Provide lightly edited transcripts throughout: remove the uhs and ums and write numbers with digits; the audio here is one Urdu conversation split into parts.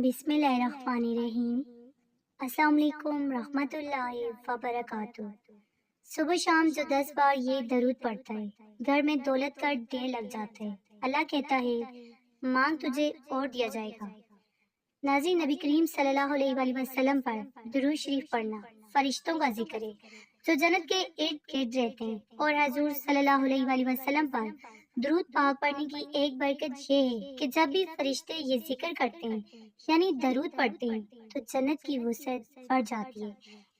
بسم اللہ الرحمن الرحیم۔ السلام علیکم رحمۃ اللہ وبرکاتہ۔ صبح شام جو 10 بار یہ درود پڑھتا ہے، گھر میں دولت کا ڈھیر لگ جاتا ہے۔ اللہ کہتا ہے مانگ تجھے اور دیا جائے گا۔ ناظرین، نبی کریم صلی اللہ علیہ وآلہ وسلم پر درود شریف پڑھنا فرشتوں کا ذکر ہے جو جنت کے ارد گرد رہتے ہیں، اور حضور صلی اللہ علیہ وآلہ وسلم پر درود پاک پڑھنے کی ایک برکت یہ ہے کہ جب بھی فرشتے یہ ذکر کرتے ہیں یعنی درود پڑھتے ہیں تو جنت کی وسعت بڑھ جاتی ہے۔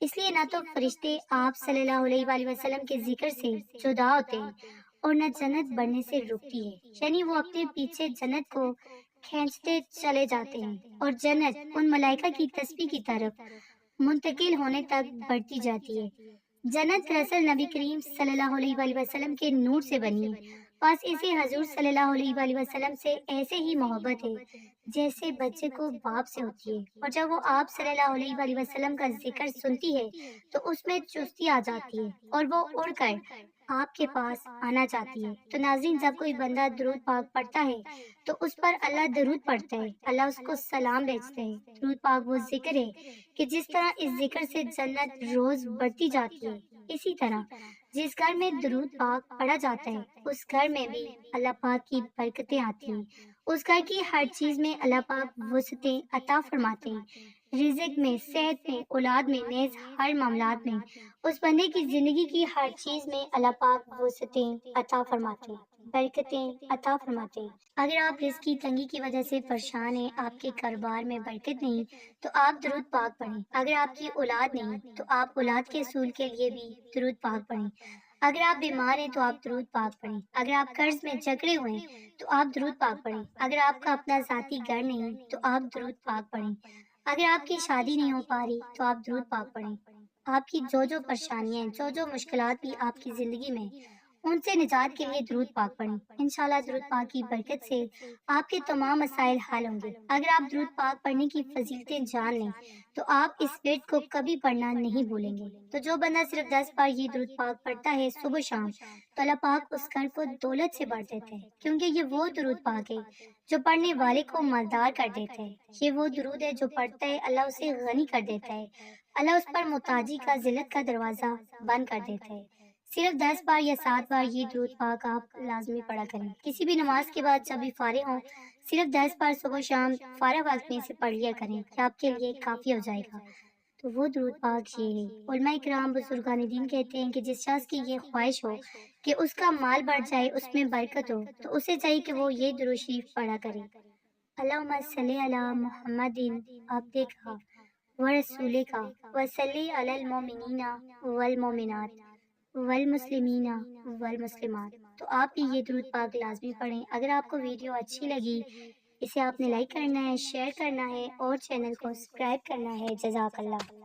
اس لیے نہ تو فرشتے آپ صلی اللہ علیہ وآلہ وسلم کے ذکر سے جدا ہوتے ہیں اور نہ جنت بڑھنے سے رکتی ہے، یعنی وہ اپنے پیچھے جنت کو کھینچتے چلے جاتے ہیں اور جنت ان ملائکہ کی تسبیح کی طرف منتقل ہونے تک بڑھتی جاتی ہے۔ جنت دراصل نبی کریم صلی اللہ علیہ وآلہ وسلم کے نور سے بنی ہے، بس اسے حضور صلی اللہ علیہ وآلہ وسلم سے ایسے ہی محبت ہے جیسے بچے کو باپ سے ہوتی ہے، اور جب وہ آپ صلی اللہ علیہ وآلہ وسلم کا ذکر سنتی ہے تو اس میں چستی آ جاتی ہے اور وہ اڑ کر آپ کے پاس آنا چاہتی ہے۔ تو ناظرین، جب کوئی بندہ درود پاک پڑھتا ہے تو اس پر اللہ درود پڑھتا ہے، اللہ اس کو سلام بھیجتا ہے۔ درود پاک وہ ذکر ہے کہ جس طرح اس ذکر سے جنت روز بڑھتی جاتی ہے، اسی طرح جس گھر میں درود پاک پڑھا جاتا ہے اس گھر میں بھی اللہ پاک کی برکتیں آتی ہیں، اس گھر کی ہر چیز میں اللہ پاک وسعتیں عطا فرماتے ہیں، رزق میں، صحت میں، اولاد میں، نیز ہر معاملات میں اس بندے کی زندگی کی ہر چیز میں اللہ پاک وسعتیں عطا فرماتے ہیں، برکتیں عطا فرماتے ہیں۔ اگر آپ رزق کی تنگی کی وجہ سے پریشان ہیں، آپ کے کاروبار میں برکت نہیں، تو آپ درود پاک پڑھیں۔ اگر آپ کی اولاد نہیں تو آپ اولاد کے حصول کے لیے بھی درود پاک پڑھیں۔ اگر آپ بیمار ہیں تو آپ درود پاک پڑھیں۔ اگر آپ قرض میں جکڑے ہوئے ہیں تو آپ درود پاک پڑھیں۔ اگر آپ کا اپنا ذاتی گھر نہیں تو آپ درود پاک پڑھیں۔ اگر آپ کی شادی نہیں ہو پا رہی تو آپ درود پاک پڑھیں۔ آپ کی جو پریشانیاں ہیں، جو مشکلات بھی آپ کی زندگی میں، ان سے نجات کے لیے درود پاک پڑھیں۔ انشاءاللہ درود پاک کی برکت سے آپ کے تمام مسائل حل ہوں گے۔ اگر آپ درود پاک پڑھنے کی فضیلتیں جان لیں تو آپ اس ورد کو کبھی پڑھنا نہیں بھولیں گے۔ تو جو بندہ صرف 10 بار یہ درود پاک پڑھتا ہے صبح شام، تو اللہ پاک اس گھر کو دولت سے بھر دیتے ہیں، کیونکہ یہ وہ درود پاک ہے جو پڑھنے والے کو مالدار کر دیتا ہے۔ یہ وہ درود ہے جو پڑھتا ہے اللہ اسے غنی کر دیتا ہے، اللہ اس پر محتاجی کا، ذلت کا دروازہ بند کر دیتا ہے۔ صرف 10 بار یا 7 بار یہ درود پاک آپ لازمی پڑھا کریں۔ کسی بھی نماز کے بعد جب بھی فارغ ہوں صرف 10 بار صبح شام فارغ وقت میں سے پڑھ لیا کریں کہ آپ کے لیے کافی ہو جائے گا۔ تو وہ درود پاک یہ ہے۔ علماء کرام، بزرگان دین کہتے ہیں کہ جس شخص کی یہ خواہش ہو کہ اس کا مال بڑھ جائے، اس میں برکت ہو، تو اسے چاہیے کہ وہ یہ درود شریف پڑھا کرے۔ اللہم صلی علی محمد عبدک ورسولک وصلی علی المؤمنین والمؤمنات والمسلمین والمسلمات۔ تو آپ بھی یہ درود پاک لازمی پڑھیں۔ اگر آپ کو ویڈیو اچھی لگی، اسے آپ نے لائک کرنا ہے، شیئر کرنا ہے اور چینل کو سبسکرائب کرنا ہے۔ جزاک اللہ۔